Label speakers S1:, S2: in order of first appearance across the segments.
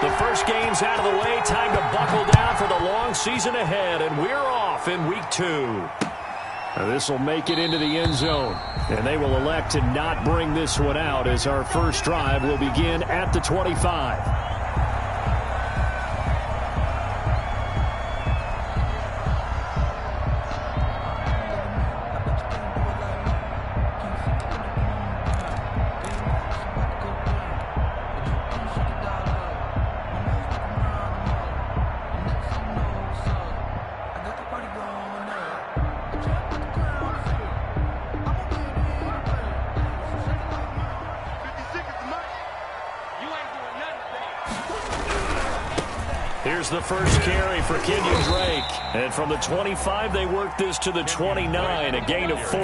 S1: The first game's out of the way. Time to buckle down for the long season ahead, and we're off in week 2. This will make it into the end zone, and they will elect to not bring this one out as our first drive will begin at the 25. Here's the first carry for Kenyon Drake. And from the 25, they work this to the 29, a gain of 4.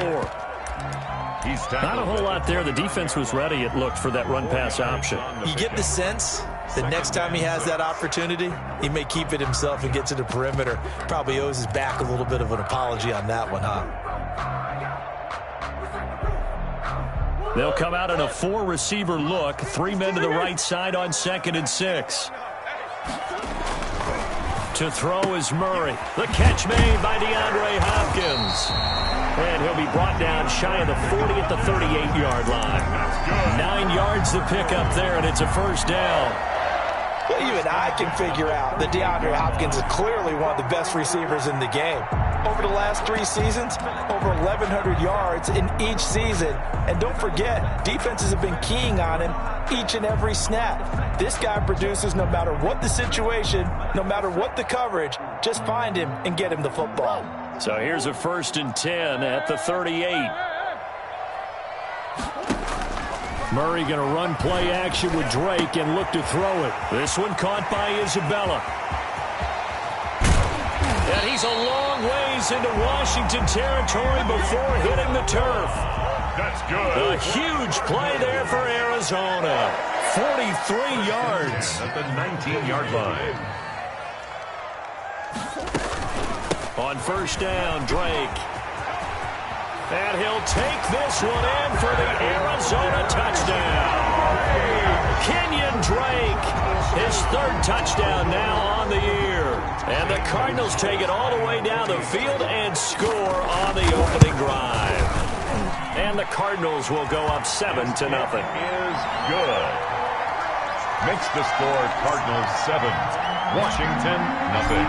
S1: Not a whole lot there. The defense was ready, it looked, for that run-pass option.
S2: You get the sense that next time he has that opportunity, he may keep it himself and get to the perimeter. Probably owes his back a little bit of an apology on that one, huh?
S1: They'll come out in a 4-receiver look. 3 men to the right side on 2nd and 6. To throw is Murray. The catch made by DeAndre Hopkins. And he'll be brought down shy of the 40 at the 38-yard line. 9 yards to pick up there, and it's a first down.
S2: Well, even I can figure out that DeAndre Hopkins is clearly one of the best receivers in the game. Over the last 3 seasons, over 1,100 yards in each season. And don't forget, defenses have been keying on him each and every snap. This guy produces no matter what the situation, no matter what the coverage. Just find him and get him the football.
S1: So here's a 1st and 10 at the 38. Murray going to run play action with Drake and look to throw it. This one caught by Isabella. And he's a long ways into Washington territory before hitting the turf.
S3: That's good.
S1: A huge play there for Arizona. 43 yards.
S3: At the 19-yard line.
S1: On first down, Drake. And he'll take this one in for the Arizona touchdown. Kenyon Drake, his 3rd touchdown now on the year. And the Cardinals take it all the way down the field and score on the opening drive. And the Cardinals will go up 7-0.
S3: Is good. Makes the score Cardinals 7, Washington 0.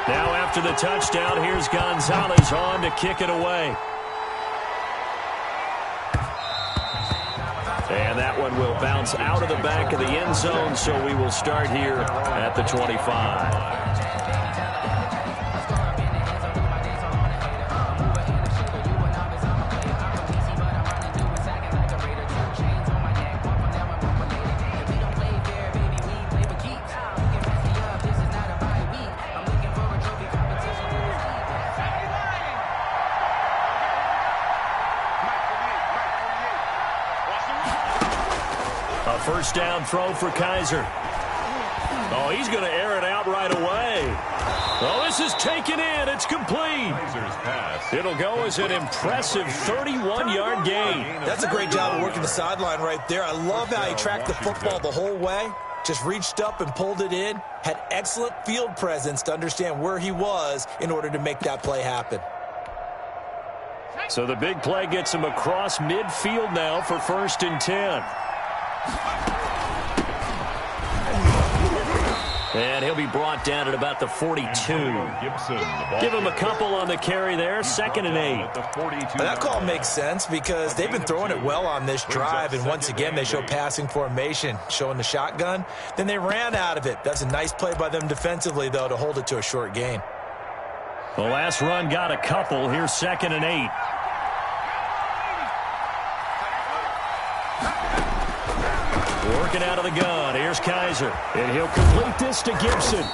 S1: Now after the touchdown, here's Gonzalez on to kick it away. And that one will bounce out of the back of the end zone, so we will start here at the 25. First down throw for Kaiser. Oh, he's going to air it out right away. Oh, this is taken in. It's complete. It'll go as an impressive 31-yard gain.
S2: That's a great job of working the sideline right there. I love how he tracked the football the whole way. Just reached up and pulled it in. Had excellent field presence to understand where he was in order to make that play happen.
S1: So the big play gets him across midfield now for 1st and 10. And he'll be brought down at about the 42. Give him a couple on the carry there. 2nd and 8.
S2: That call makes sense because they've been throwing it well on this drive. And once again, they show passing formation, showing the shotgun. Then they ran out of it. That's a nice play by them defensively, though, to hold it to a short gain.
S1: The last run got a couple. Here's 2nd and 8. Working out of the gun. Here's Kaiser. And he'll complete this to Gibson.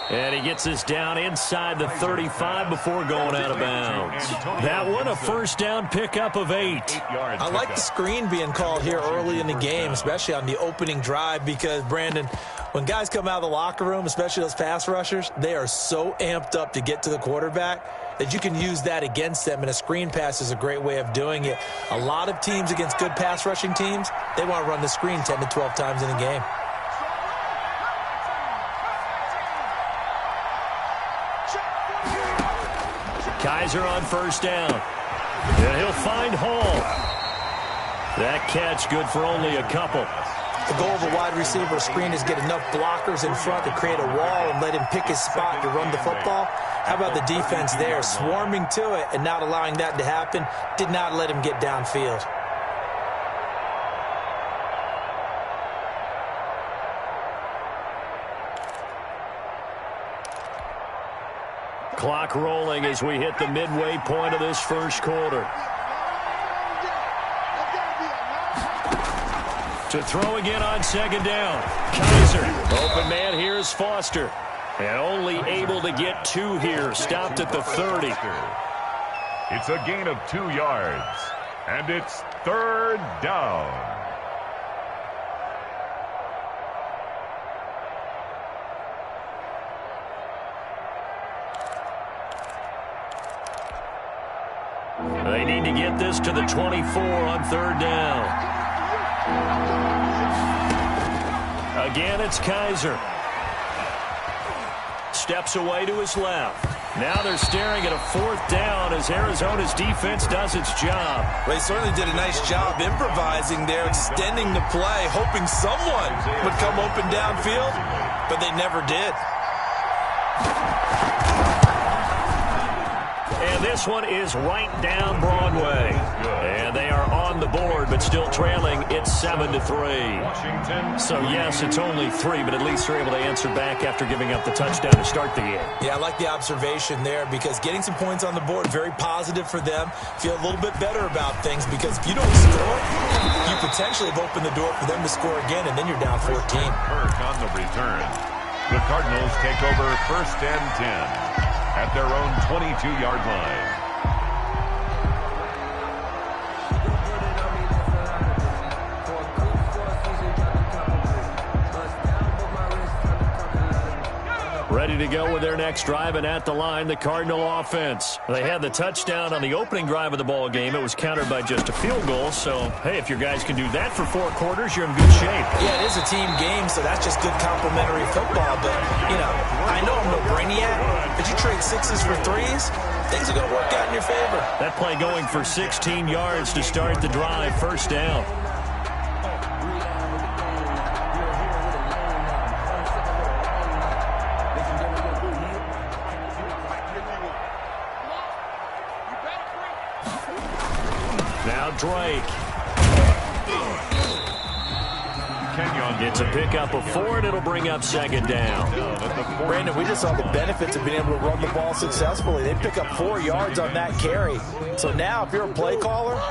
S1: And he gets this down inside the 35 before going out of bounds. That one, a first down pickup of 8.
S2: I like the screen being called here early in the game, especially on the opening drive, because, Brandon, when guys come out of the locker room, especially those pass rushers, they are so amped up to get to the quarterback that you can use that against them, and a screen pass is a great way of doing it. A lot of teams against good pass rushing teams, they want to run the screen 10 to 12 times in a game.
S1: Kaiser on first down. And he'll find Hall. That catch good for only a couple.
S2: The goal of a wide receiver screen is get enough blockers in front to create a wall and let him pick his spot to run the football. How about the defense there, swarming to it and not allowing that to happen? Did not let him get downfield.
S1: Clock rolling as we hit the midway point of this first quarter. To throw again on second down. Kaiser. Open man here is Foster. And only able to get 2 here. Stopped at the 30.
S3: It's a gain of 2 yards. And it's third down.
S1: They need to get this to the 24 on third down. Again, it's Kaiser. Steps away to his left. Now they're staring at a 4th down as Arizona's defense does its job.
S2: Well, they certainly did a nice job improvising there, extending the play, hoping someone would come open downfield, but they never did.
S1: And this one is right down Broadway. And they are on the board, but still trailing. It's 7-3. So, yes, it's only 3, but at least they're able to answer back after giving up the touchdown to start the game.
S2: Yeah, I like the observation there because getting some points on the board, very positive for them. Feel a little bit better about things because if you don't score, you potentially have opened the door for them to score again, and then you're down 14.
S3: Kirk on the return. The Cardinals take over 1st and 10 at their own 22-yard line.
S1: Ready to go with their next drive, and at the line, the Cardinal offense. They had the touchdown on the opening drive of the ball game. It was countered by just a field goal. So, hey, if your guys can do that for 4 quarters, you're in good shape.
S2: Yeah, it is a team game, so that's just good complimentary football. But, you know, I know I'm no brainiac, but you trade 6s for 3s, things are going to work out in your favor.
S1: That play going for 16 yards to start the drive, first down. Now Drake. It's a pickup of 4, and it'll bring up second down.
S2: Brandon, we just saw the benefits of being able to run the ball successfully. They pick up 4 yards on that carry. So now if you're a play caller,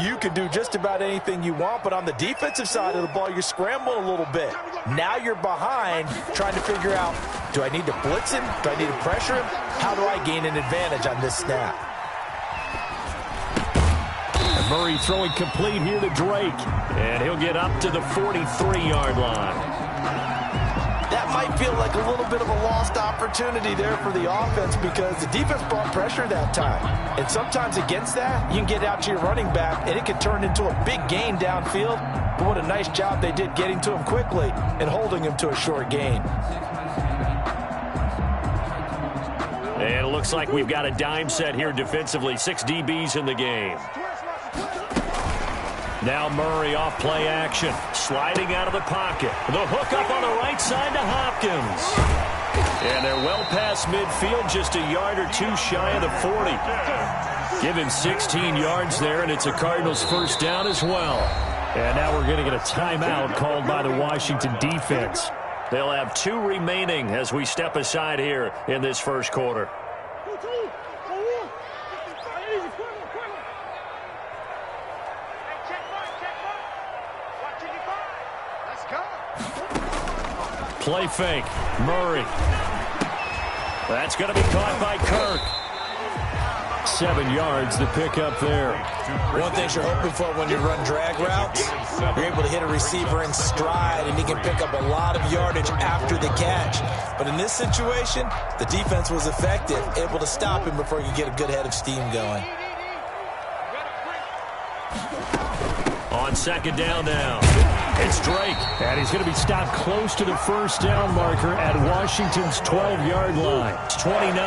S2: you can do just about anything you want, but on the defensive side of the ball, you're scrambling a little bit. Now you're behind trying to figure out, do I need to blitz him? Do I need to pressure him? How do I gain an advantage on this snap?
S1: Murray throwing complete here to Drake. And he'll get up to the 43-yard line.
S2: That might feel like a little bit of a lost opportunity there for the offense because the defense brought pressure that time. And sometimes against that, you can get out to your running back, and it can turn into a big gain downfield. But what a nice job they did getting to him quickly and holding him to a short gain.
S1: And it looks like we've got a dime set here defensively. 6 DBs in the game. Now Murray off play action. Sliding out of the pocket. The hook up on the right side to Hopkins. And they're well past midfield, just a yard or 2 shy of the 40. Give him 16 yards there, and it's a Cardinals first down as well. And now we're going to get a timeout called by the Washington defense. They'll have 2 remaining as we step aside here in this first quarter. Play fake. Murray. That's going to be caught by Kirk. 7 yards to pick up there.
S2: One thing you're hoping for when you run drag routes, you're able to hit a receiver in stride, and he can pick up a lot of yardage after the catch. But in this situation, the defense was effective, able to stop him before you get a good head of steam going.
S1: On second down now. It's Drake, and he's going to be stopped close to the first down marker at Washington's 12-yard line. It's 29.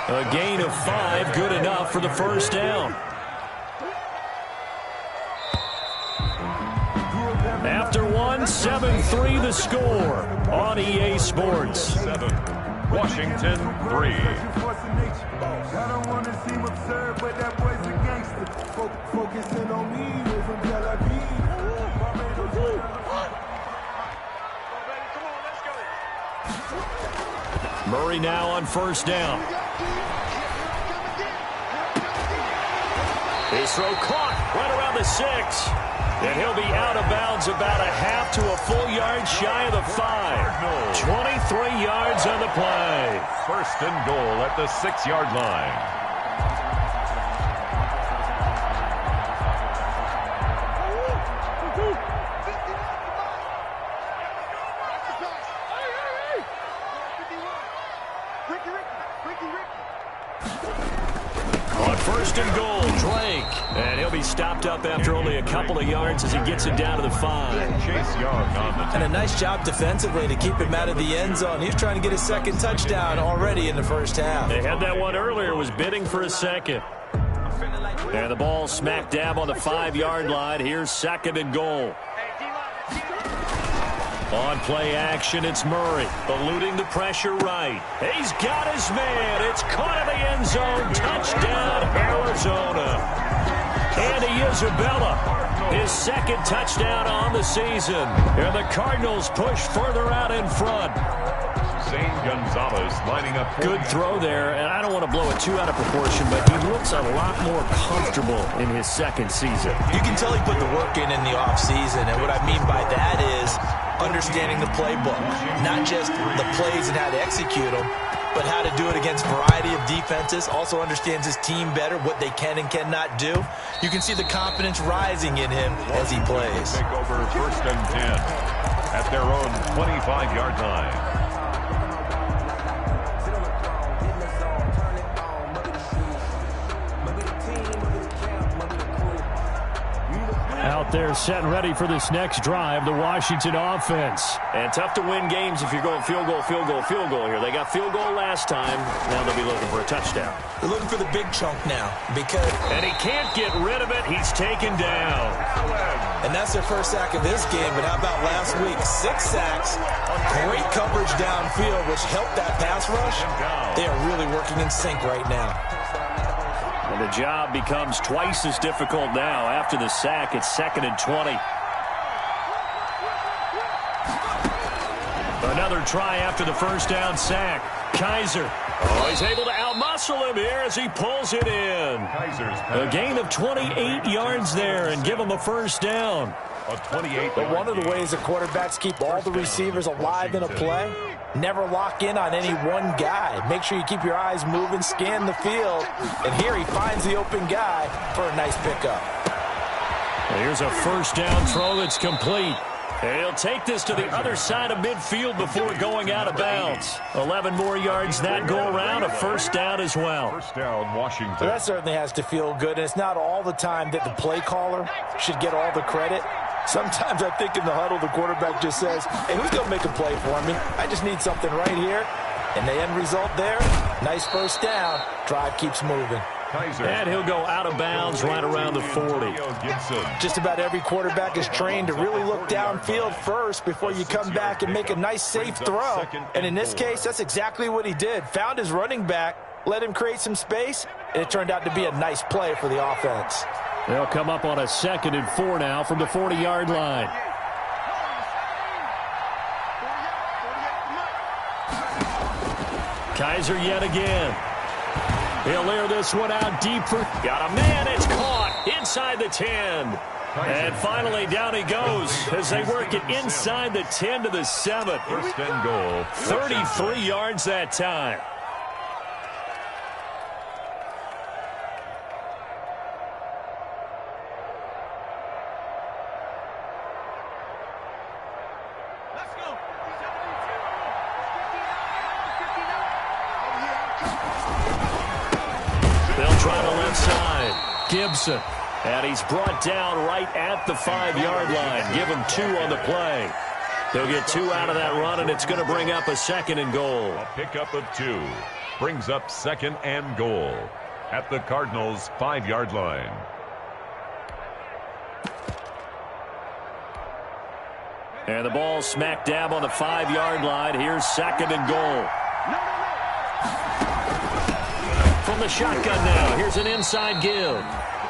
S1: A gain of 5, good enough for the first down. After 7-3 the score on EA Sports.
S3: 7, Washington 3.
S4: I don't want to seem absurd, but that boy's a gangster. Focusing on me, we're from Tel Aviv.
S1: Murray now on first down. His throw caught right around the 6. And he'll be out of bounds about a half to a full yard shy of the 5. 23 yards on the play.
S3: First and goal at the 6-yard line.
S1: On first and goal, Drake. And he'll be stopped up after only a couple of yards as he gets it down to the 5.
S3: Chase Young on the
S2: And a nice job defensively to keep him out of the end zone. He's trying to get his second touchdown already in the first half.
S1: They had that one earlier, was bidding for a second. And the ball smack dab on the 5-yard line. Here's second and goal. On play action, it's Murray, eluding the pressure right. He's got his man. It's caught in the end zone. Touchdown, Arizona. Andy Isabella, his second touchdown on the season. And the Cardinals push further out in front.
S3: Zane Gonzalez lining up.
S1: Good throw there, and I don't want to blow it too out of proportion, but he looks a lot more comfortable in his second season.
S2: You can tell he put the work in the offseason, and what I mean by that is understanding the playbook. Not just the plays and how to execute them, but how to do it against a variety of defenses. Also understands his team better, what they can and cannot do. You can see the confidence rising in him as he plays.
S3: Take over first and 10 at their own 25-yard line.
S1: Out there set and ready for this next drive, the Washington offense. And tough to win games if you're going field goal, field goal, field goal here. They got field goal last time. Now they'll be looking for a touchdown.
S2: They're looking for the big chunk now because...
S1: And he can't get rid of it. He's taken down.
S2: And that's their first sack of this game, but how about last week? 6 sacks, great coverage downfield, which helped that pass rush. They are really working in sync right now.
S1: And the job becomes twice as difficult now. After the sack, it's 2nd and 20. Another try after the first down sack. Kaiser. Oh, he's able to outmuscle him here as he pulls it in. A gain of 28 yards there and give him a first down.
S2: But one of the ways the quarterbacks keep all the receivers alive in a play, never lock in on any one guy. Make sure you keep your eyes moving, scan the field. And here he finds the open guy for a nice pickup.
S1: Here's a first down throw that's complete. And he'll take this to the other side of midfield before going out of bounds. 11 more yards that go around, a first down as well.
S3: First down, Washington.
S2: So that certainly has to feel good. And it's not all the time that the play caller should get all the credit. Sometimes I think in the huddle, the quarterback just says, hey, who's going to make a play for me? I just need something right here. And the end result there, nice first down. Drive keeps moving.
S1: And he'll go out of bounds right around the 40.
S2: Just about every quarterback is trained to really look downfield first before you come back and make a nice, safe throw. And in this case, that's exactly what he did. Found his running back, let him create some space, and it turned out to be a nice play for the offense.
S1: They'll come up on a 2nd and 4 now from the 40-yard line. Kaiser yet again. He'll air this one out deep for... Got a man, it's caught inside the 10. And finally down he goes as they work it inside the 10 to the 7.
S3: First and goal.
S1: 33 yards that time. Try to left side. Gibson. And he's brought down right at the 5-yard line. Give him 2 on the play. He'll get 2 out of that run, and it's going to bring up a 2nd and goal.
S3: A pickup of 2. brings up 2nd and goal at the Cardinals' 5-yard line.
S1: And the ball smack dab on the 5-yard line. Here's 2nd and goal. From the shotgun now, here's an inside give.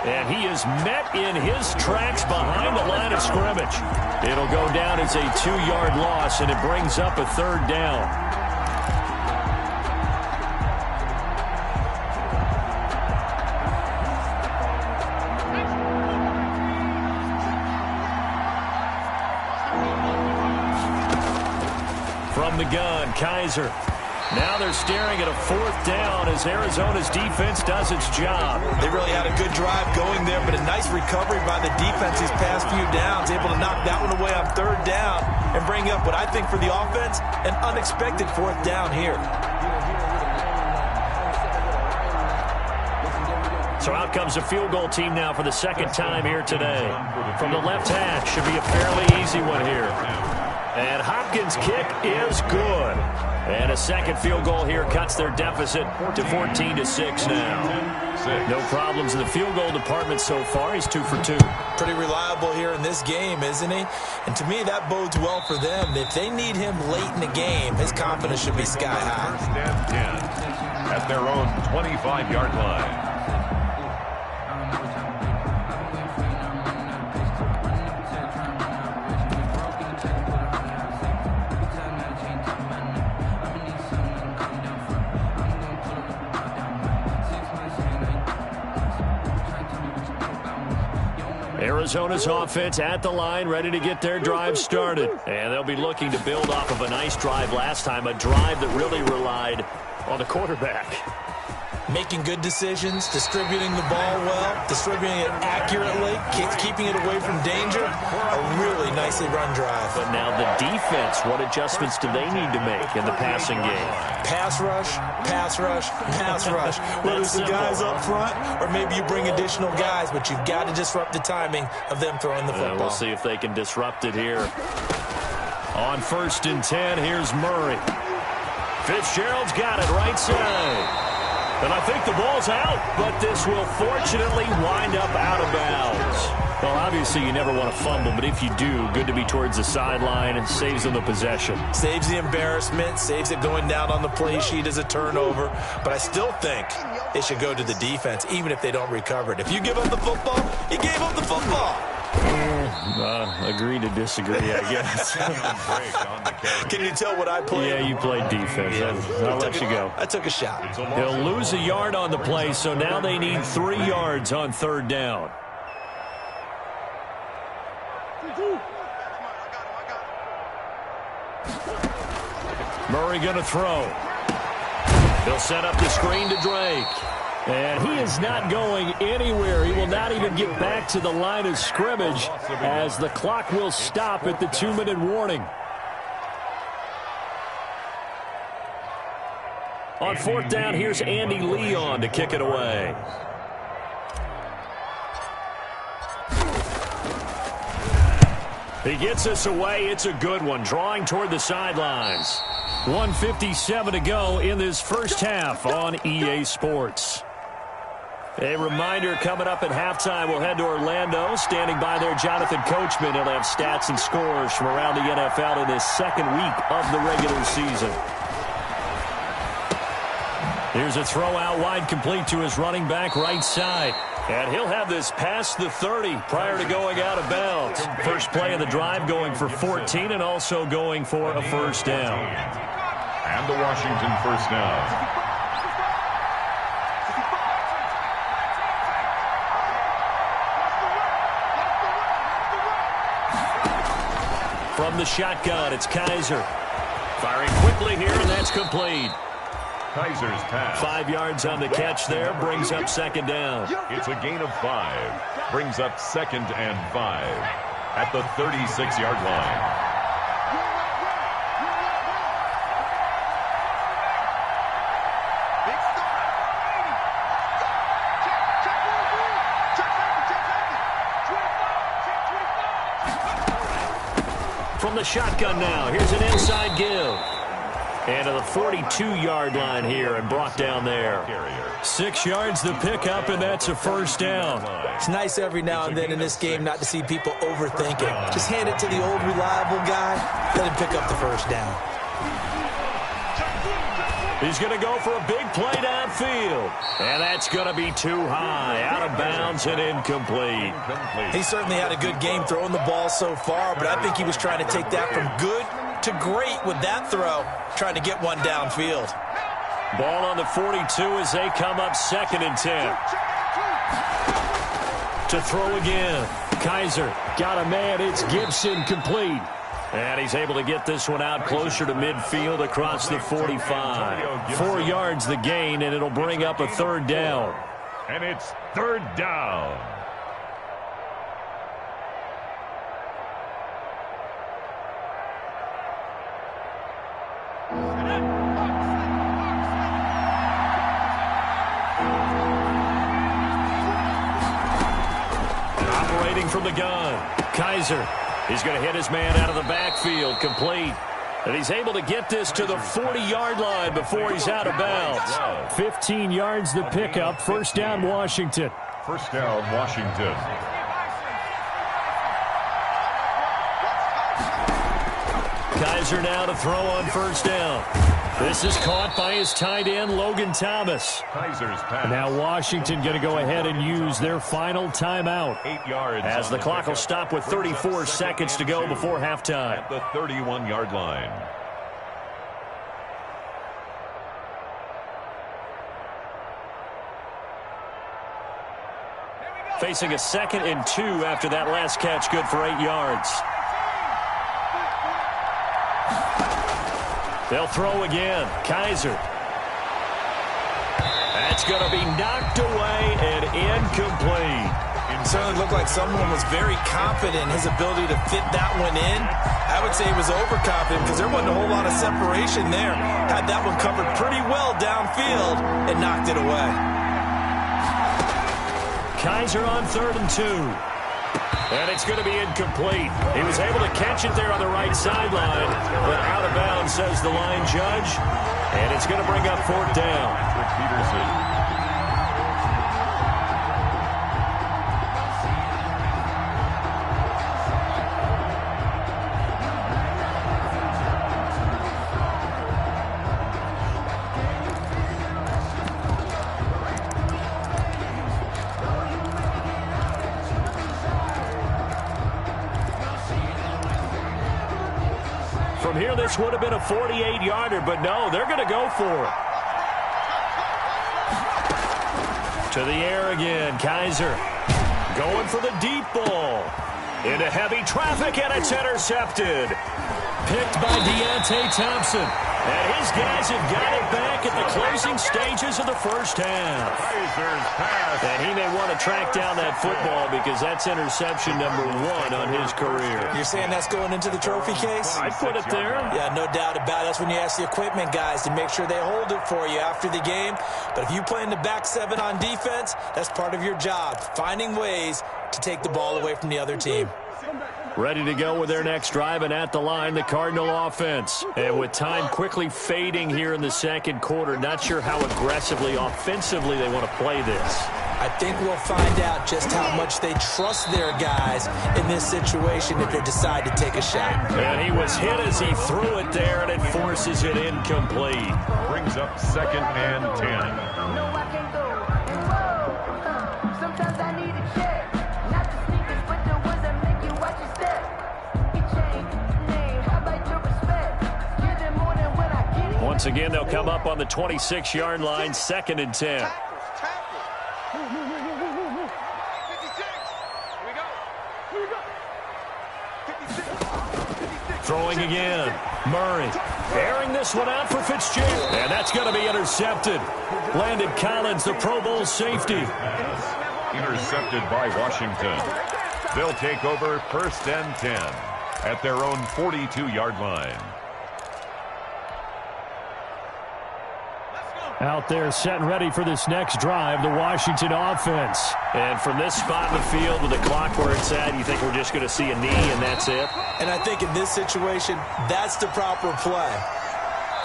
S1: And he is met in his tracks behind the line of scrimmage. It'll go down as a 2-yard loss, and it brings up a 3rd down. From the gun, Kaiser. Now they're staring at a 4th down as Arizona's defense does its job.
S2: They really had a good drive going there, but a nice recovery by the defense these past few downs, able to knock that one away on 3rd down and bring up what I think for the offense, an unexpected 4th down here.
S1: So out comes a field goal team now for the 2nd time here today. From the left hash, should be a fairly easy one here. And Hopkins' kick is good. And a 2nd field goal here cuts their deficit to 14-6 now. No problems in the field goal department so far. He's 2 for 2.
S2: Pretty reliable here in this game, isn't he? And to me, that bodes well for them. If they need him late in the game, his confidence should be sky high.
S3: 1st and 10 at their own 25-yard line.
S1: Arizona's offense at the line, ready to get their drive started. And they'll be looking to build off of a nice drive last time, a drive that really relied on the quarterback.
S2: Making good decisions, distributing the ball well, distributing it accurately, keeping it away from danger. A really nicely run drive.
S1: But now the defense, what adjustments do they need to make in the passing game?
S2: Pass rush, pass rush, pass rush. Whether it's the guys up front or maybe you bring additional guys, but you've got to disrupt the timing of them throwing the football.
S1: We'll see if they can disrupt it here. On 1st and 10, here's Murray. Fitzgerald's got it right side. And I think the ball's out, but this will fortunately wind up out of bounds. Well, obviously you never want to fumble, but if you do, good to be towards the sideline. It saves them the possession.
S2: Saves the embarrassment, saves it going down on the play sheet as a turnover. But I still think it should go to the defense, even if they don't recover it. If you give up the football, you gave up the football.
S1: Agree to disagree, I guess.
S2: Can you tell what I played?
S1: Yeah, you played defense. Yeah. I'll let you go.
S2: I took a shot.
S1: They'll lose a yard on the play, so now they need 3 yards on 3rd down. Murray going to throw. He'll set up the screen to Drake. And he is not going anywhere. He will not even get back to the line of scrimmage as the clock will stop at the 2-minute warning. On 4th down, here's Andy Leon to kick it away. He gets us away. It's a good one, drawing toward the sidelines. 1:57 to go in this first half on EA Sports. A reminder coming up at halftime, we'll head to Orlando. Standing by there, Jonathan Coachman. He'll have stats and scores from around the NFL in this 2nd week of the regular season. Here's a throw out wide, complete to his running back right side. And he'll have this past the 30 prior to going out of bounds. First play of the drive, going for 14 and also going for a 1st down.
S3: And the Washington 1st down.
S1: From the shotgun, it's Kaiser. Firing quickly here, and that's complete.
S3: Kaiser's pass.
S1: 5 yards on the catch there, brings up 2nd down.
S3: It's a gain of 5. Brings up 2nd and 5 at the 36-yard line.
S1: From the shotgun now, here's an inside give. And to the 42-yard line here and brought down there. 6 yards the pickup, and that's a first down.
S2: It's nice every now and then in this game not to see people overthink it. Just hand it to the old reliable guy, let him pick up the first down.
S1: He's going to go for a big play downfield. And that's going to be too high, out of bounds and incomplete.
S2: He certainly had a good game throwing the ball so far, but I think he was trying to take that from good to great with that throw, trying to get one downfield.
S1: Ball on the 42 as they come up 2nd and 10. To throw again. Kaiser got a man. It's Gibson, complete. And he's able to get this one out closer to midfield across the 45. 4 yards the gain, and it'll bring up a 3rd down.
S3: And it's 3rd down.
S1: Operating from the gun. Kaiser. He's going to hit his man out of the backfield, complete. And he's able to get this to the 40-yard line before he's out of bounds. 15 yards the pickup. First down, Washington.
S3: First down, Washington.
S1: Kaiser now to throw on first down. This is caught by his tight end, Logan Thomas.
S3: Kaiser's pass.
S1: Now Washington going to go ahead and use their final timeout.
S3: 8 yards.
S1: As the clock will stop with 34 seconds to go before halftime.
S3: At the 31-yard line.
S1: Facing a 2nd and 2 after that last catch, good for 8 yards. They'll throw again. Kaiser. That's going to be knocked away and incomplete.
S2: It certainly looked like someone was very confident in his ability to fit that one in. I would say he was overconfident because there wasn't a whole lot of separation there. Had that one covered pretty well downfield and knocked it away.
S1: Kaiser on 3rd and 2. And it's going to be incomplete. He was able to catch it there on the right sideline, but out of bounds, says the line judge. And it's going to bring up 4th down.
S3: Peterson.
S1: From here, this would have been a 48-yarder, but no, they're going to go for it. To the air again, Kaiser. Going for the deep ball. Into heavy traffic, and it's intercepted. Picked by Deontay Thompson. And his guys have got it back at the closing stages of the first half.
S3: Kaiser's pass.
S1: And he may want to track down that football because that's interception number 1 on his career.
S2: You're saying that's going into the trophy case?
S1: I'd put it there.
S2: Yeah, no doubt about it. That's when you ask the equipment guys to make sure they hold it for you after the game. But if you play in the back 7 on defense, that's part of your job, finding ways to take the ball away from the other team.
S1: Ready to go with their next drive, and at the line, the Cardinal offense. And with time quickly fading here in the second quarter, not sure how aggressively, offensively they want to play this.
S2: I think we'll find out just how much they trust their guys in this situation if they decide to take a shot.
S1: And he was hit as he threw it there, and it forces it incomplete.
S3: Brings up 2nd and 10.
S1: Once again, they'll come up on the 26-yard line, 2nd and 10. Throwing again. Murray airing this one out for Fitzgerald. And that's going to be intercepted. Landon Collins, the Pro Bowl safety.
S3: Intercepted by Washington. They'll take over 1st and 10 at their own 42-yard line.
S1: Out there set and ready for this next drive, the Washington offense. And from this spot in the field with the clock where it's at, you think we're just going to see a knee and that's it?
S2: And I think in this situation, that's the proper play.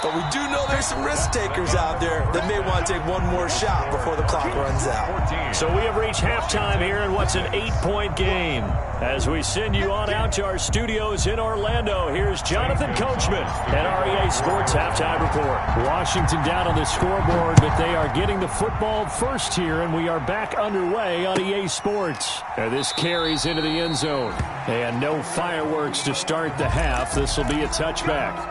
S2: But we do know there's some risk takers out there that may want to take one more shot before the clock runs out.
S1: So we have reached halftime here in what's an 8-point game. As we send you on out to our studios in Orlando, here's Jonathan Coachman at REA Sports Halftime Report. Washington down on the scoreboard, but they are getting the football first here, and we are back underway on EA Sports. And this carries into the end zone. And no fireworks to start the half. This will be a touchback.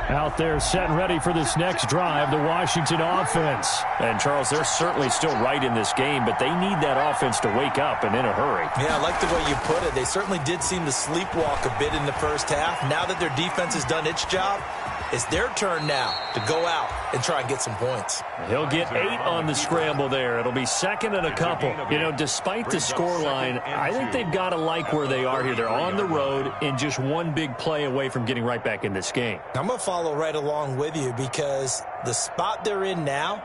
S1: Out there set and ready for this next drive, the Washington offense. And, Charles, they're certainly still right in this game, but they need that offense to wake up and in a hurry.
S2: Yeah, I like the way you put it. They certainly did seem to sleepwalk a bit in the first half. Now that their defense has done its job, it's their turn now to go out and try and get some points.
S1: He'll get 8 on the scramble there. It'll be second and a couple. You know, despite the scoreline, I think they've got to like where they are here. They're on the road and just one big play away from getting right back in this game.
S2: I'm going to follow right along with you because the spot they're in now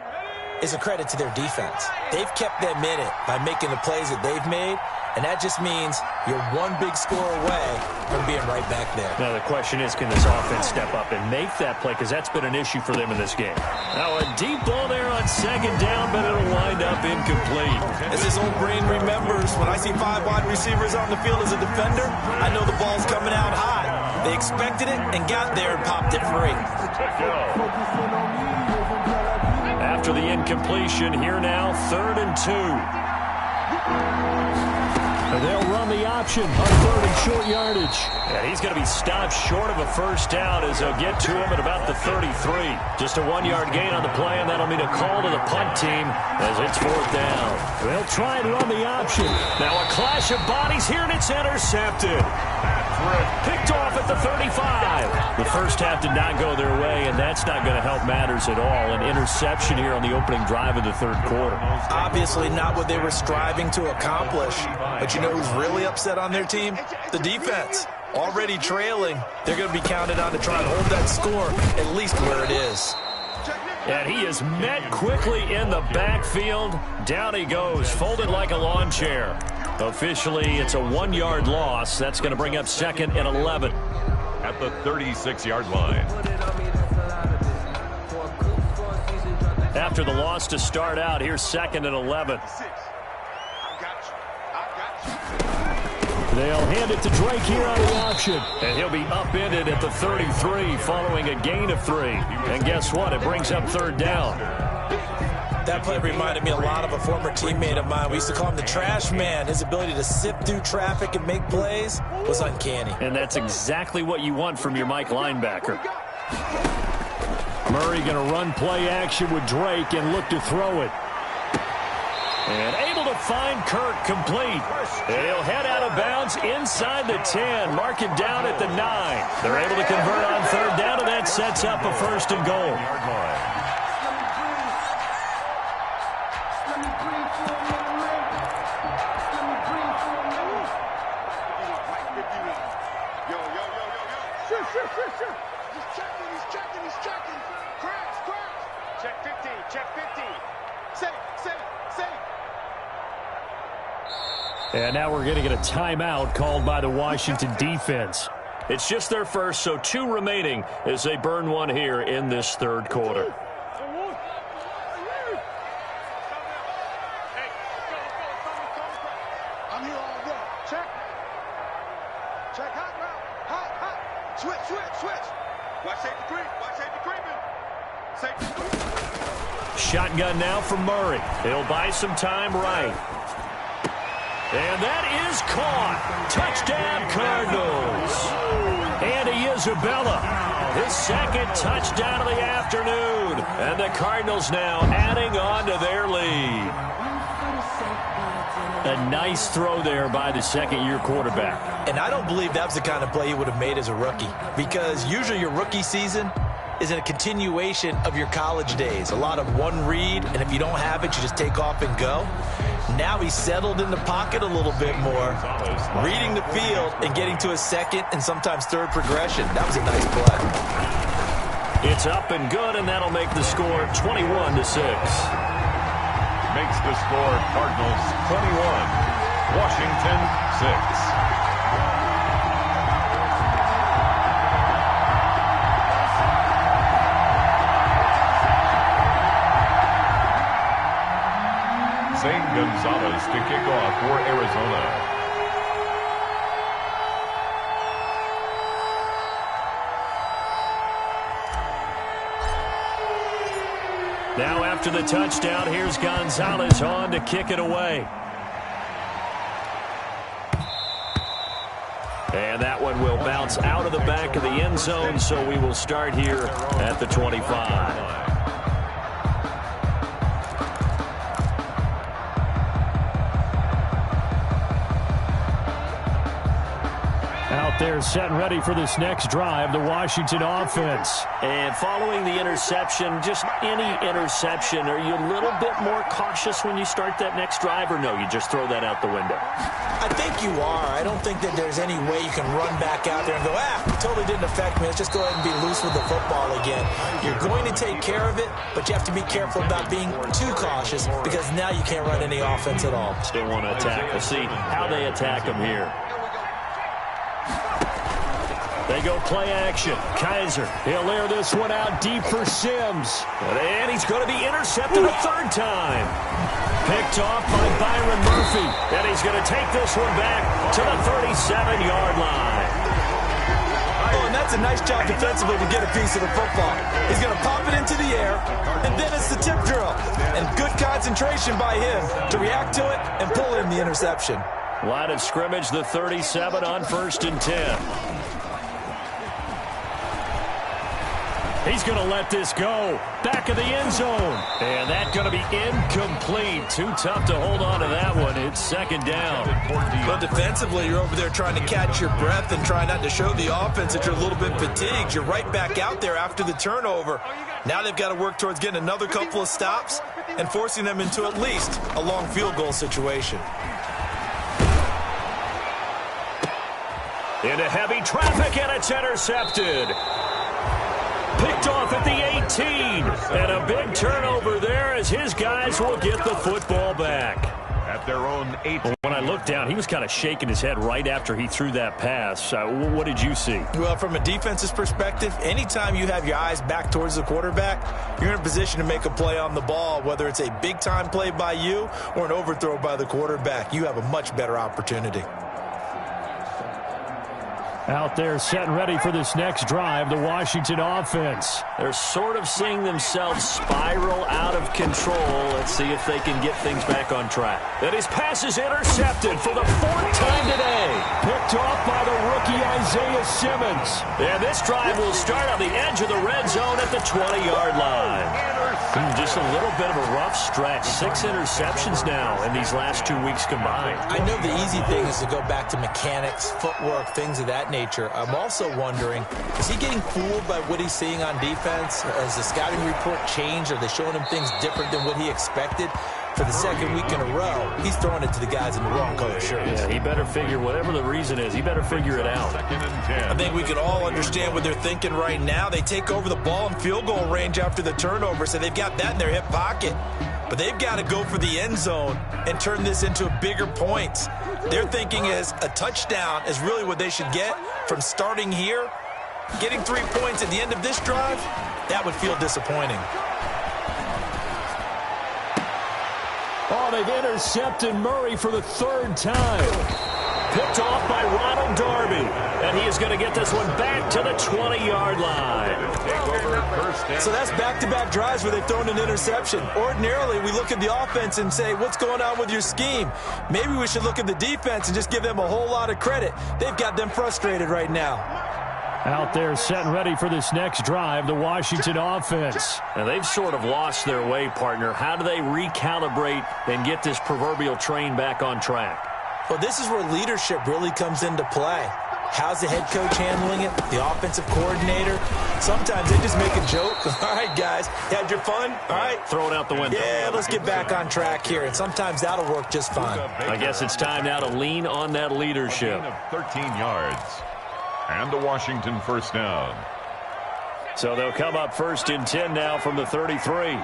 S2: is a credit to their defense. They've kept them in it by making the plays that they've made, and that just means you're one big score away from being right back there.
S1: Now the question is, can this offense step up and make that play? Because that's been an issue for them in this game. Now a deep ball there on second down, but it'll wind up incomplete.
S2: As this old brain remembers, when I see 5 wide receivers on the field as a defender, I know the ball's coming out high. They expected it and got there and popped it free.
S1: After the incompletion, here now, 3rd and 2. They'll run the option on 3rd and short yardage. And he's going to be stopped short of a first down as they'll get to him at about the 33. Just a 1-yard gain on the play, and that'll mean a call to the punt team as it's 4th down. They'll try and run the option. Now a clash of bodies here, and it's intercepted. Picked off at the 35. The first half did not go their way, and that's not going to help matters at all. An interception here on the opening drive of the 3rd quarter.
S2: Obviously not what they were striving to accomplish. But you know who's really upset on their team? The defense. Already trailing. They're going to be counted on to try and hold that score at least where it is.
S1: And he is met quickly in the backfield. Down he goes, folded like a lawn chair. Officially, it's a 1-yard loss. That's going to bring up 2nd and 11.
S3: At the 36-yard line.
S1: After the loss to start out, here's 2nd and 11. They'll hand it to Drake here on the option. And he'll be upended at the 33 following a gain of 3. And guess what? It brings up 3rd down.
S2: That play reminded me a lot of a former teammate of mine. We used to call him the trash man. His ability to sift through traffic and make plays was uncanny.
S1: And that's exactly what you want from your Mike linebacker. Murray going to run play action with Drake and look to throw it. And able to find Kirk complete. And he'll head out of bounds inside the 10. Mark it down at the 9. They're able to convert on 3rd down, and that sets up a 1st and goal. And now we're going to get a timeout called by the Washington defense. It's just their first, so 2 remaining as they burn one here in this 3rd quarter.
S5: I'm here all day. Check. Check. Hot route. Hot. Switch. Watch safety creep.
S1: Shotgun now for Murray. He'll buy some time right. And that is caught. Touchdown, Cardinals. Andy Isabella, his 2nd touchdown of the afternoon. And the Cardinals now adding on to their lead. A nice throw there by the 2nd-year quarterback.
S2: And I don't believe that was the kind of play he would have made as a rookie. Because usually your rookie season is a continuation of your college days. A lot of one read, and if you don't have it, you just take off and go. Now he's settled in the pocket a little bit more, reading the field and getting to his second and sometimes third progression. That was a nice play.
S1: It's up and good, and that'll make the score 21-6.
S3: Makes the score Cardinals 21, Washington 6. Zane Gonzalez to kick off for Arizona.
S1: Now after the touchdown, here's Gonzalez on to kick it away. And that one will bounce out of the back of the end zone, so we will start here at the 25. They're set and ready for this next drive, the Washington offense. And following the interception, just any interception, are you a little bit more cautious when you start that next drive, or no, you just throw that out the window?
S2: I think you are. I don't think that there's any way you can run back out there and go, it totally didn't affect me. Let's just go ahead and be loose with the football again. You're going to take care of it, but you have to be careful about being too cautious because now you can't run any offense at all.
S1: Still want to attack. We'll see how they attack them here. They go play action. Kaiser, he'll air this one out deep for Sims. And he's going to be intercepted a third time. Picked off by Byron Murphy. And he's going to take this one back to the 37-yard line.
S2: Oh, and that's a nice job defensively to get a piece of the football. He's going to pop it into the air, and then it's the tip drill. And good concentration by him to react to it and pull in the interception.
S1: Line of scrimmage, the 37 on 1st and 10. He's going to let this go. Back of the end zone. And that's going to be incomplete. Too tough to hold on to that one. It's second down.
S2: But defensively, you're over there trying to catch your breath and try not to show the offense that you're a little bit fatigued. You're right back out there after the turnover. Now they've got to work towards getting another couple of stops and forcing them into at least a long field goal situation.
S1: Into heavy traffic, and it's intercepted. Picked off at the 18. And a big turnover there as his guys will get the football back.
S3: At their own 8.
S1: When I looked down, he was kind of shaking his head right after he threw that pass. What did you see?
S2: Well, from a defense's perspective, anytime you have your eyes back towards the quarterback, you're in a position to make a play on the ball, whether it's a big-time play by you or an overthrow by the quarterback. You have a much better opportunity.
S1: Out there set and ready for this next drive, the Washington offense. They're sort of seeing themselves spiral out of control. Let's see if they can get things back on track. And his pass is intercepted for the 4th time today. Picked off by the rookie Isaiah Simmons. And this drive will start on the edge of the red zone at the 20-yard line. Just a little bit of a rough stretch. 6 interceptions now in these last 2 weeks combined.
S2: I know the easy thing is to go back to mechanics, footwork, things of that nature. I'm also wondering, is he getting fooled by what he's seeing on defense? Has the scouting report changed? Are they showing him things different than what he expected? For the second week in a row, he's throwing it to the guys in the wrong color shirts.
S1: Yeah, he better figure, whatever the reason is, he better figure it out.
S2: I think we can all understand what they're thinking right now. They take over the ball in field goal range after the turnover, so they've got that in their hip pocket. But they've got to go for the end zone and turn this into a bigger points. Their thinking is a touchdown is really what they should get from starting here. Getting 3 points at the end of this drive, that would feel disappointing.
S1: Oh, they've intercepted Murray for the 3rd time. Picked off by Ronald Darby. And he is going to get this one back to the 20-yard line.
S2: So that's back-to-back drives where they've thrown an interception. Ordinarily, we look at the offense and say, what's going on with your scheme? Maybe we should look at the defense and just give them a whole lot of credit. They've got them frustrated right now.
S1: Out there set and ready for this next drive, the Washington offense. Now, they've sort of lost their way, partner. How do they recalibrate and get this proverbial train back on track?
S2: Well, this is where leadership really comes into play. How's the head coach handling it? The offensive coordinator? Sometimes they just make a joke. All right, guys, had your fun? All right.
S1: Throw it out the window.
S2: Yeah, let's get back on track here, and sometimes that'll work just fine.
S1: I guess it's time now to lean on that leadership.
S3: 13 yards. And the Washington first down.
S1: So they'll come up 1st and 10 now from the 33.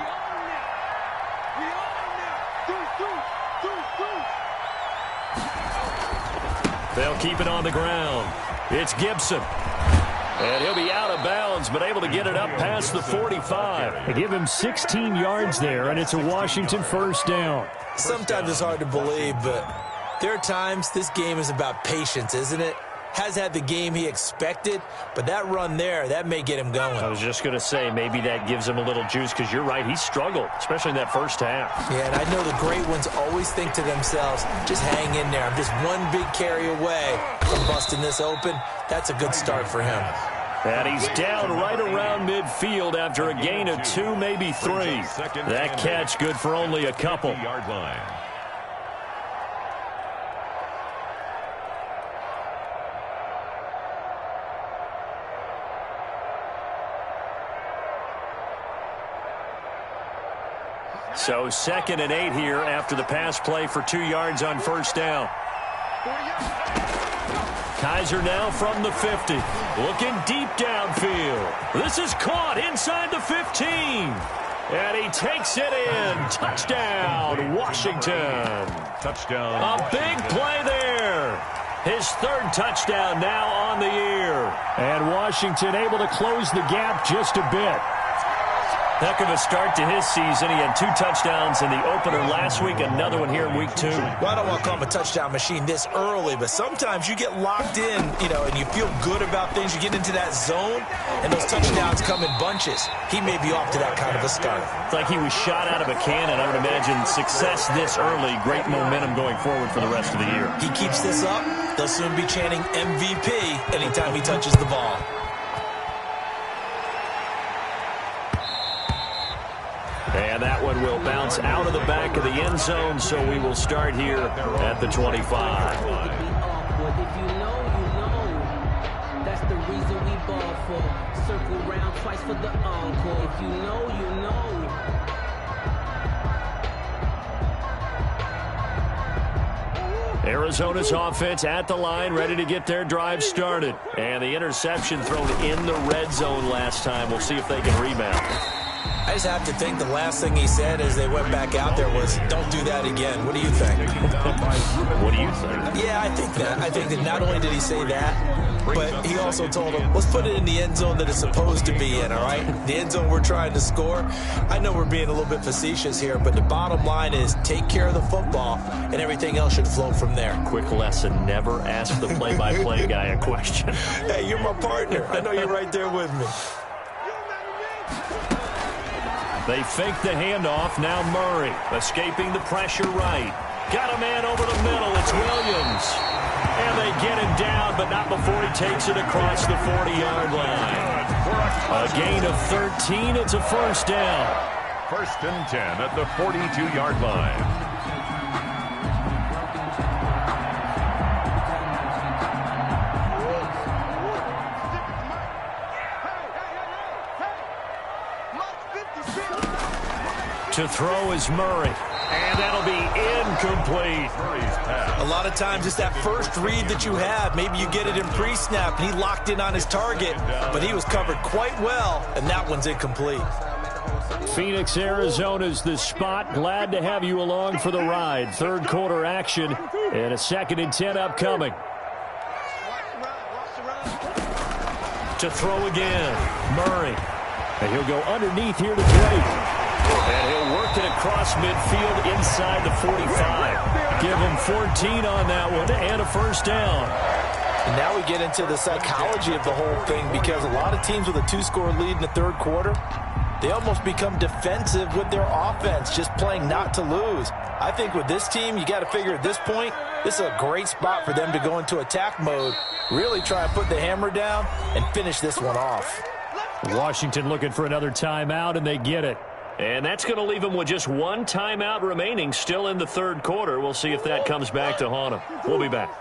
S1: They'll keep it on the ground. It's Gibson. And he'll be out of bounds, but able to get it up past the 45.
S6: They give him 16 yards there, and it's a Washington first down.
S2: Sometimes it's hard to believe, but there are times this game is about patience, isn't it? Has had the game he expected, but that run there, that may get him going.
S1: I was just going to say, maybe that gives him a little juice, because you're right, he struggled, especially in that first half.
S2: Yeah, and I know the great ones always think to themselves, just hang in there. I'm just one big carry away from busting this open. That's a good start for him.
S1: And he's down right around midfield after a gain of 2, maybe 3. That catch good for only a couple.
S3: Yard line.
S1: So 2nd and 8 here after the pass play for 2 yards on first down. Kaiser now from the 50, looking deep downfield. This is caught inside the 15. And he takes it in. Touchdown, Washington.
S3: Touchdown.
S1: A big play there. His 3rd touchdown now on the year.
S6: And Washington able to close the gap just a bit.
S1: Heck of a start to his season. He had 2 touchdowns in the opener last week, another one here in week 2.
S2: Well, I don't want to call him a touchdown machine this early, but sometimes you get locked in, and you feel good about things. You get into that zone, and those touchdowns come in bunches. He may be off to that kind of a start.
S1: It's like he was shot out of a cannon. I would imagine success this early, great momentum going forward for the rest of the year.
S2: He keeps this up, they'll soon be chanting MVP anytime he touches the ball.
S1: And that one will bounce out of the back of the end zone, so we will start here at the 25.
S7: If you know, you know. That's the reason we ball for. Circle round twice for the encore. If you know, you know.
S1: Arizona's offense at the line, ready to get their drive started. And the interception thrown in the red zone last time. We'll see if they can rebound.
S2: I just have to think the last thing he said as they went back out there was, don't do that again. What do you think?
S1: What do you think?
S2: Yeah, I think that. I think that not only did he say that, but he also told him, let's put it in the end zone that it's supposed to be in, all right? The end zone we're trying to score. I know we're being a little bit facetious here, but the bottom line is take care of the football, and everything else should flow from there.
S1: Quick lesson, never ask the play-by-play guy a question.
S2: Hey, you're my partner. I know you're right there with me.
S1: They fake the handoff. Now Murray escaping the pressure right. Got a man over the middle. It's Williams. And they get him down, but not before he takes it across the 40-yard line. A gain of 13. It's a first down.
S3: 1st and 10 at the 42-yard line.
S1: To throw is Murray. And that'll be incomplete.
S2: A lot of times it's that first read that you have. Maybe you get it in pre-snap, and he locked in on his target, but he was covered quite well, and that one's incomplete.
S6: Phoenix, Arizona's the spot. Glad to have you along for the ride. 3rd quarter action and a 2nd and 10 upcoming.
S1: To throw again, Murray.
S6: And he'll go underneath here to Drake.
S1: And he'll work it across midfield inside the 45. Give him 14 on that one and a first down.
S2: And now we get into the psychology of the whole thing, because a lot of teams with a 2-score lead in the 3rd quarter, they almost become defensive with their offense, just playing not to lose. I think with this team, you got to figure at this point, this is a great spot for them to go into attack mode, really try and put the hammer down and finish this one off.
S6: Washington looking for another timeout, and they get it.
S1: And that's going to leave him with just 1 timeout remaining still in the 3rd quarter. We'll see if that comes back to haunt him. We'll be back.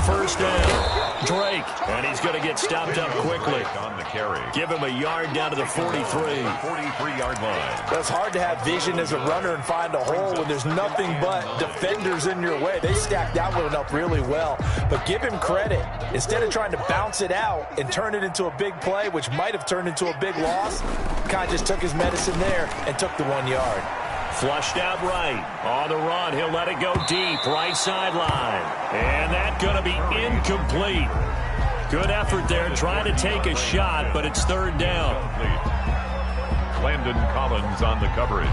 S6: first down. Drake, and he's going to get stopped up quickly.
S3: On the carry.
S6: Give him a yard down to the 43.
S3: 43-yard line.
S2: It's hard to have vision as a runner and find a hole when there's nothing but defenders in your way. They stacked that one up really well. But give him credit. Instead of trying to bounce it out and turn it into a big play, which might have turned into a big loss, Kai just took his medicine there and took the 1 yard.
S6: Flushed out right. On the run, he'll let it go deep. Right sideline. And that's going to be incomplete. Good effort there, trying to take a shot, but it's third down.
S3: Landon Collins on the coverage.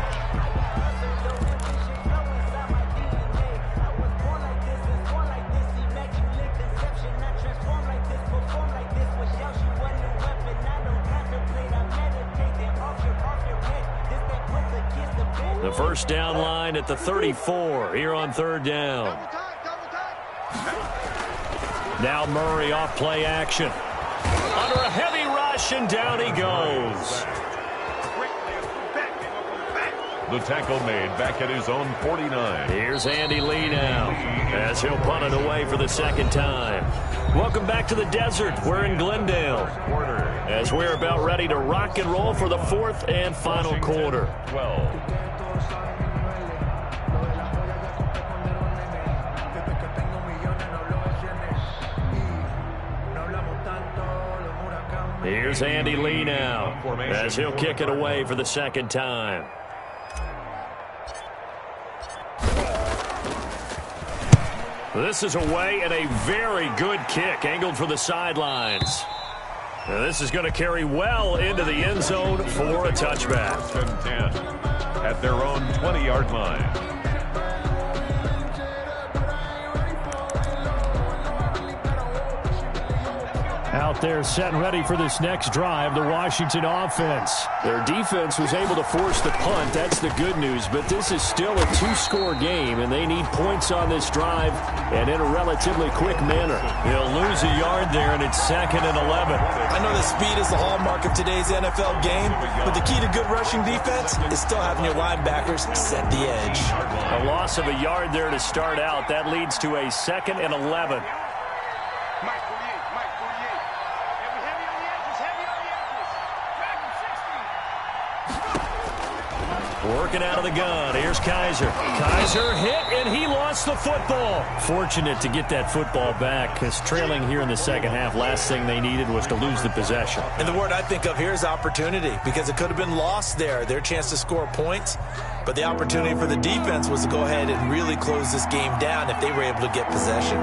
S6: The first down line at the 34 here on third down. Now Murray off play action. Under a heavy rush, and down he goes.
S3: The tackle made back at his own 49.
S6: Here's Andy Lee now as he'll punt it away for the second time. Welcome back to the desert. We're in Glendale as we're about ready to rock and roll for the fourth and final quarter.
S3: 12.
S6: Here's Andy Lee now as he'll kick it away for the second time. This is away, and a very good kick angled for the sidelines. Now this is going to carry well into the end zone for a touchback.
S3: 10 at their own 20-yard line.
S6: Out there set and ready for this next drive, the Washington offense. Their defense was able to force the punt. That's the good news, but this is still a two-score game, and they need points on this drive and in a relatively quick manner. They'll lose a yard there, and it's 2nd and 11.
S2: I know that speed is the hallmark of today's NFL game, but the key to good rushing defense is still having your linebackers set the edge.
S6: A loss of a yard there to start out. That leads to a 2nd and 11. Working out of the gun. Here's Kaiser. Kaiser hit, and he lost the football. Fortunate to get that football back, because trailing here in the second half, last thing they needed was to lose the possession.
S2: And the word I think of here is opportunity, because it could have been lost there, their chance to score points. But the opportunity for the defense was to go ahead and really close this game down if they were able to get possession.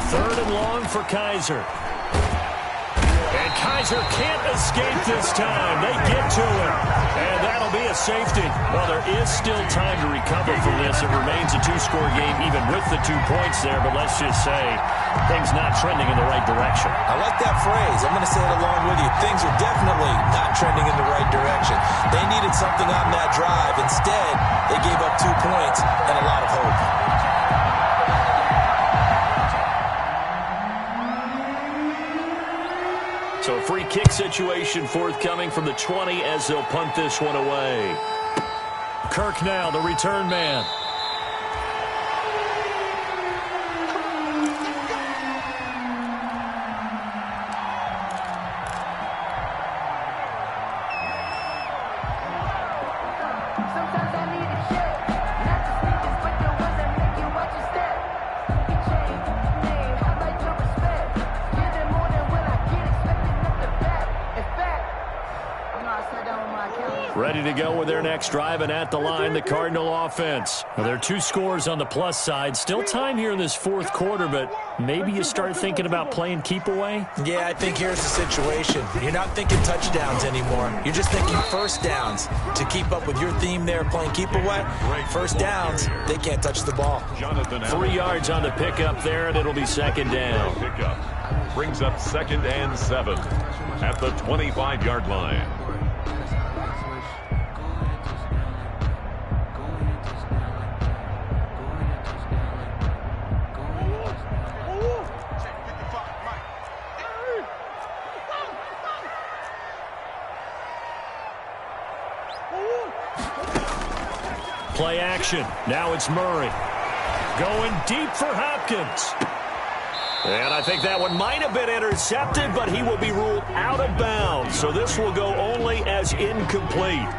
S6: Third and long for Kaiser. And Kaiser can't escape this time. They get to him. And that'll be a safety. Well, there is still time to recover from this. It remains a two-score game even with the 2 points there. But let's just say things not trending in the right direction.
S2: I like that phrase. I'm going to say it along with you. Things are definitely not trending in the right direction. They needed something on that drive. Instead, they gave up 2 points and a lot of hope.
S6: So a free kick situation forthcoming from the 20 as they'll punt this one away. Kirk now, the return man. Ready to go with their next drive, and at the line, the Cardinal offense. Well, there are 2 scores on the plus side. Still time here in this fourth quarter, but maybe you start thinking about playing keep away?
S2: Yeah, I think here's the situation. You're not thinking touchdowns anymore. You're just thinking first downs. To keep up with your theme there, playing keep away, first downs, they can't touch the ball.
S6: 3 yards on the pickup there, and it'll be second down.
S3: Pickup brings up 2nd and 7 at the 25-yard line.
S6: Play action. Now it's Murray. Going deep for Hopkins. And I think that one might have been intercepted, but he will be ruled out of bounds. So this will go only as incomplete.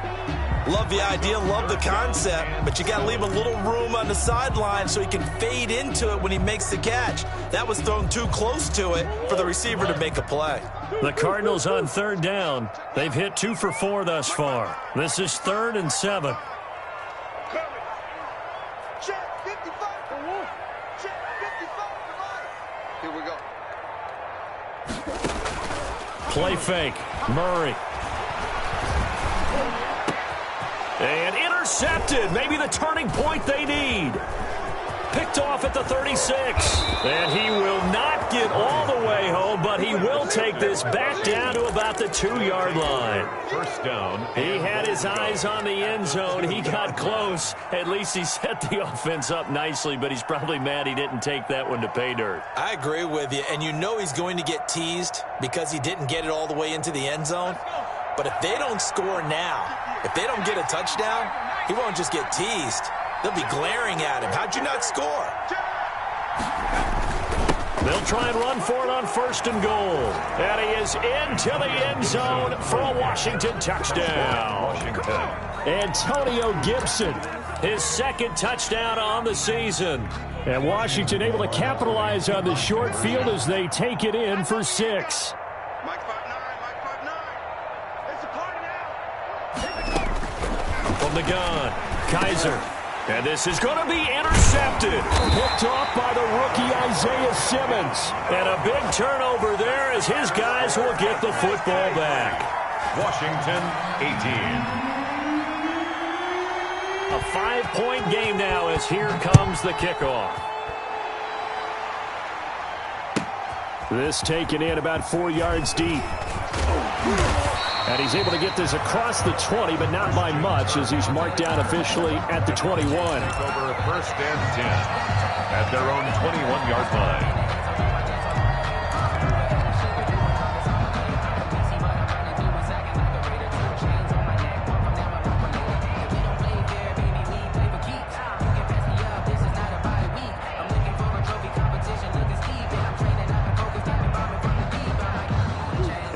S2: Love the idea, love the concept, but you got to leave a little room on the sideline so he can fade into it when he makes the catch. That was thrown too close to it for the receiver to make a play.
S6: The Cardinals on third down. They've hit 2 for 4 thus far. This is 3rd and 7.
S5: Check 55. Check 55. Here we go.
S6: Play fake. Murray. And intercepted. Maybe the turning point they need. Picked off at the 36. And he will not get all the way home, but he will take this back down to about the 2-yard line.
S3: First down.
S6: He had his eyes on the end zone. He got close. At least he set the offense up nicely, but he's probably mad he didn't take that one to pay dirt.
S2: I agree with you, and you know he's going to get teased because he didn't get it all the way into the end zone. But if they don't score now, if they don't get a touchdown, he won't just get teased. They'll be glaring at him. How'd you not score?
S6: They'll try and run for it on 1st and goal. And he is into the end zone for a Washington touchdown. Antonio Gibson, his 2nd touchdown on the season. And Washington able to capitalize on the short field as they take it in for 6.
S5: Mike 5'9", Mike 5'9". It's a party now.
S6: From the gun, Kaiser. And this is going to be intercepted. Picked off by the rookie Isaiah Simmons. And a big turnover there as his guys will get the football back.
S3: Washington, 18.
S6: A 5-point game now as here comes the kickoff. This taken in about 4 yards deep. And he's able to get this across the 20, but not by much as he's marked down officially at the 21.
S3: Over 1st and 10 at their own 21-yard line.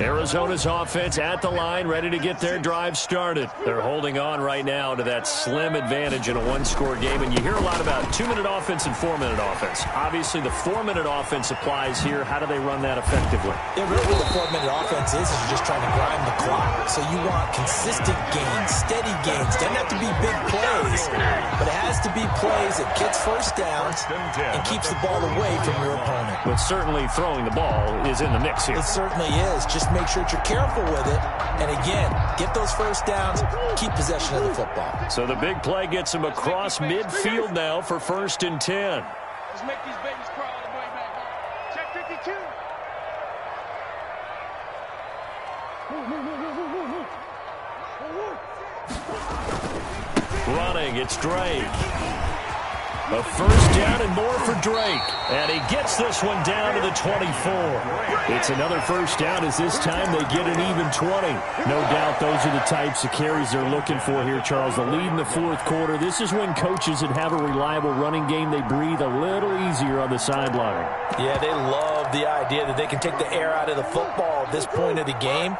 S6: Arizona's offense at the line, ready to get their drive started. They're holding on right now to that slim advantage in a 1-score game. And you hear a lot about 2-minute offense and 4-minute offense. Obviously, the 4-minute offense applies here. How do they run that effectively?
S2: Yeah, really what the 4-minute offense is you're just trying to grind the clock. So you want consistent gains, steady gains. Doesn't have to be big plays, but it has to be plays that gets first downs and keeps the ball away from your opponent.
S6: But certainly throwing the ball is in the mix here.
S2: It certainly is. Just make sure that you're careful with it. And again, get those first downs, keep possession of the football.
S6: So the big play gets him across midfield now for 1st and 10.
S5: Let's make these babies crawl all the way back. Check 52.
S6: Running, it's Drake. A 1st down and more for Drake. And he gets this one down to the 24. It's another 1st down as this time they get an even 20. No doubt those are the types of carries they're looking for here, Charles. The lead in the 4th quarter. This is when coaches that have a reliable running game, they breathe a little easier on the sideline.
S2: Yeah, they love the idea that they can take the air out of the football at this point of the game.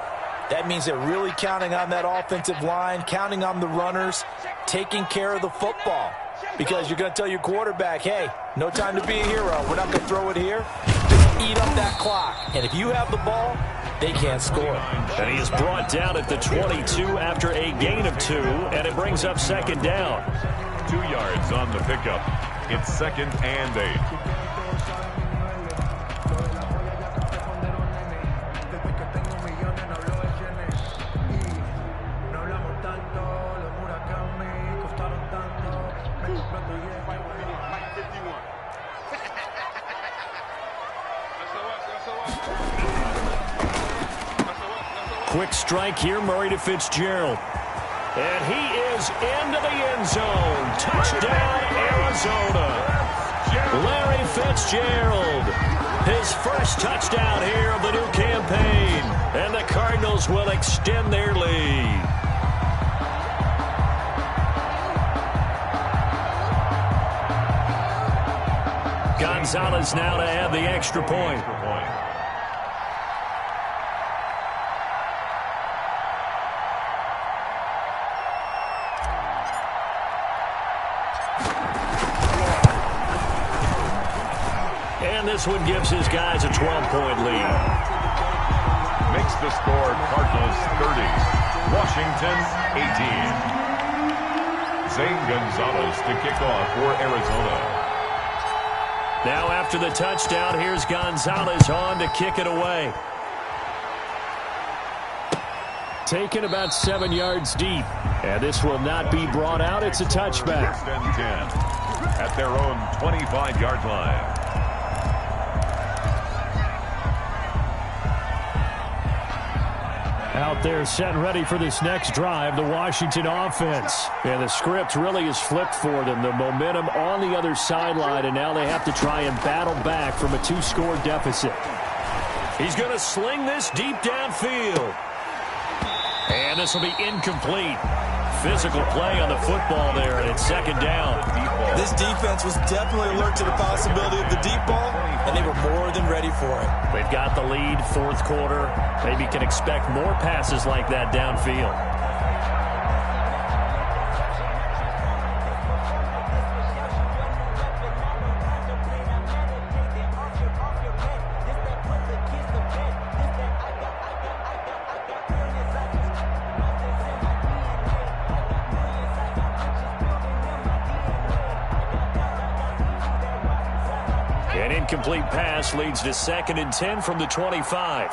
S2: That means they're really counting on that offensive line, counting on the runners, taking care of the football. Because you're going to tell your quarterback, hey, no time to be a hero. We're not going to throw it here. Just eat up that clock. And if you have the ball, they can't score.
S6: And he is brought down at the 22 after a gain of 2, and it brings up 2nd down.
S3: 2 yards on the pickup. It's 2nd and 8.
S6: Quick strike here, Murray to Fitzgerald. And he is into the end zone. Touchdown, Arizona. Larry Fitzgerald. His first touchdown here of the new campaign. And the Cardinals will extend their lead. Gonzalez now to add the extra point. And this one gives his guys a 12-point lead.
S3: Makes the score Cardinals 30, Washington 18. Zane Gonzalez to kick off for Arizona.
S6: Now after the touchdown, here's Gonzalez on to kick it away. Taken about 7 yards deep. And this will not be brought out. It's a touchback.
S3: First and 10 at their own 25-yard line.
S6: Out there set and ready for this next drive, the Washington offense. And the script really is flipped for them. The momentum on the other sideline, and now they have to try and battle back from a 2-score deficit. He's going to sling this deep downfield. And this will be incomplete. Physical play on the football there, and it's second down.
S2: This defense was definitely alert to the possibility of the deep ball, and they were more than ready for it.
S6: They've got the lead, fourth quarter. Maybe can expect more passes like that downfield. An incomplete pass leads to 2nd and 10 from the 25.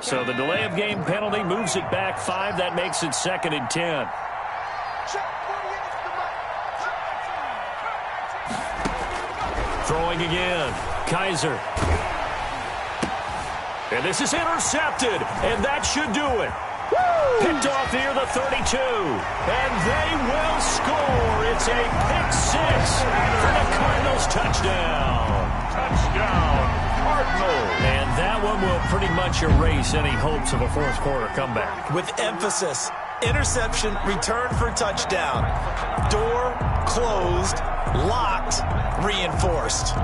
S6: So the delay of game penalty moves it back 5. That makes it 2nd and 10. Throwing again. Kaiser. And this is intercepted. And that should do it. Picked off near the 32. And they will score. It's a pick 6 for the Cardinals touchdown.
S3: Touchdown, Cardinals.
S6: And that one will pretty much erase any hopes of a fourth quarter comeback.
S2: With emphasis, interception, return for touchdown. Door closed, locked, reinforced.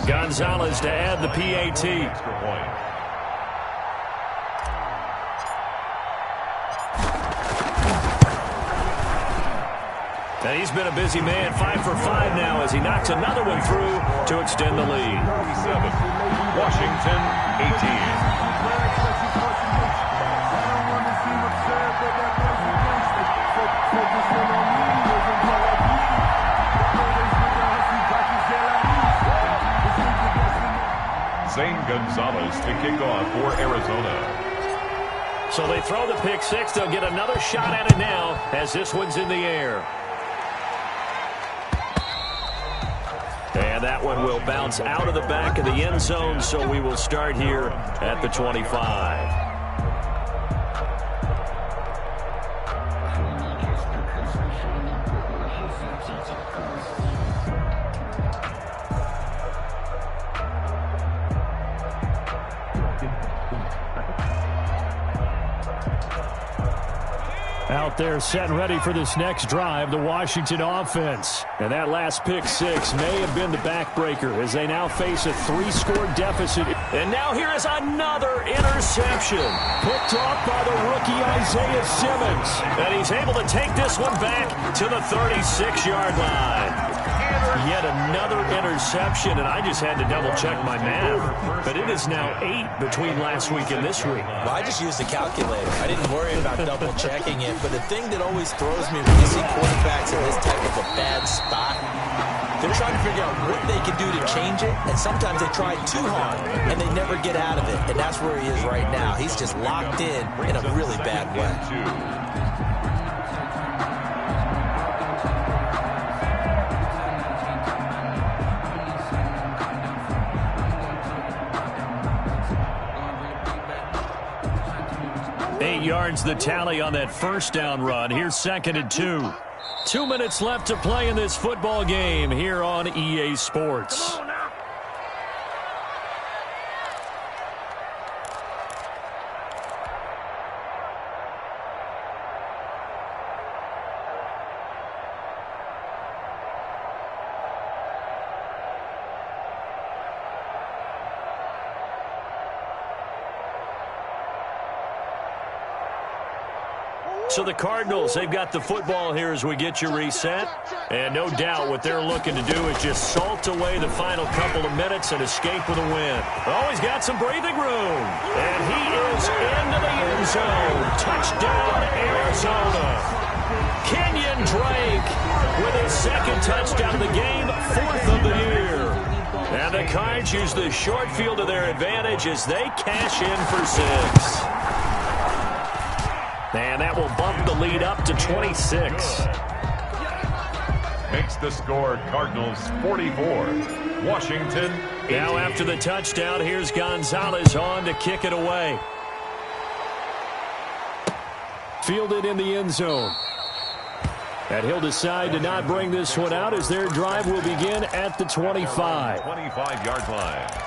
S6: Gonzalez to add the PAT. And he's been a busy man, 5 for 5 now as he knocks another one through to extend the lead.
S3: 7, Washington 18. Zane Gonzalez to kick off for Arizona.
S6: So they throw the pick 6. They'll get another shot at it now as this one's in the air. And that one will bounce out of the back of the end zone, so we will start here at the 25. Out there set and ready for this next drive, the Washington offense. And that last pick 6 may have been the backbreaker as they now face a 3-score deficit. And now here is another interception. Picked off by the rookie Isaiah Simmons. And he's able to take this one back to the 36-yard line. Yet another interception, and I just had to double-check my math. But it is now 8 between last week and this week.
S2: Well, I just used the calculator. I didn't worry about double-checking it. But the thing that always throws me when you see quarterbacks in this type of a bad spot, They're trying to figure out what they can do to change it, and sometimes they try too hard, and they never get out of it. And that's where he is right now. He's just locked in a really bad way.
S1: 8 yards the tally on that first down run. Here's 2nd and 2. 2 minutes left to play in this football game here on EA Sports. So the Cardinals, they've got the football here as we get you reset. And no doubt what they're looking to do is just salt away the final couple of minutes and escape with a win. Oh, he's got some breathing room. And he is into the end zone. Touchdown, Arizona. Kenyon Drake with his 2nd touchdown of the game, 4th of the year. And the Cards use the short field to their advantage as they cash in for 6. And that will bump the lead up to 26.
S3: Makes the score Cardinals 44, Washington 18.
S1: Now after the touchdown, here's Gonzalez on to kick it away. Fielded in the end zone. And he'll decide to not bring this one out as their drive will begin at the 25.
S3: 25-yard line.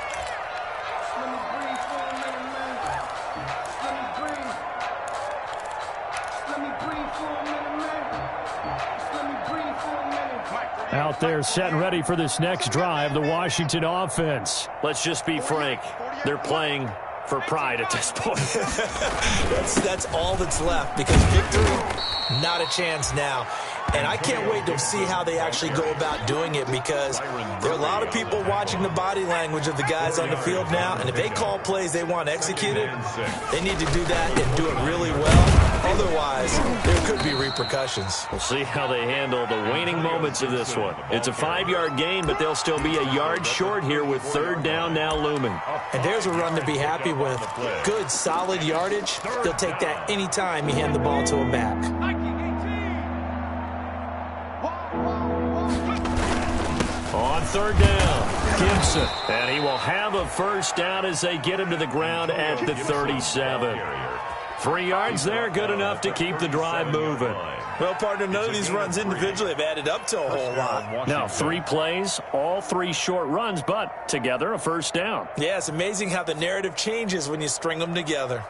S1: Out there set and ready for this next drive, the Washington offense. Let's just be frank. They're playing for pride at this point.
S2: That's all that's left, because victory, not a chance now. And I can't wait to see how they actually go about doing it, because there are a lot of people watching the body language of the guys on the field now, and if they call plays they want executed, they need to do that and do it really well. Otherwise, there could be repercussions.
S1: We'll see how they handle the waning moments of this one. It's a 5-yard gain, but they'll still be a yard short here with 3rd down now looming.
S2: And there's a run to be happy with. Good, solid yardage. They'll take that anytime you hand the ball to a back.
S1: On 3rd down, Gibson. And he will have a 1st down as they get him to the ground at the 37. 3 yards there, good enough to keep the drive moving.
S2: Well, partner, none of these runs individually have added up to a whole lot.
S1: Now, 3 plays, all 3 short runs, but together a 1st down.
S2: Yeah, it's amazing how the narrative changes when you string them together.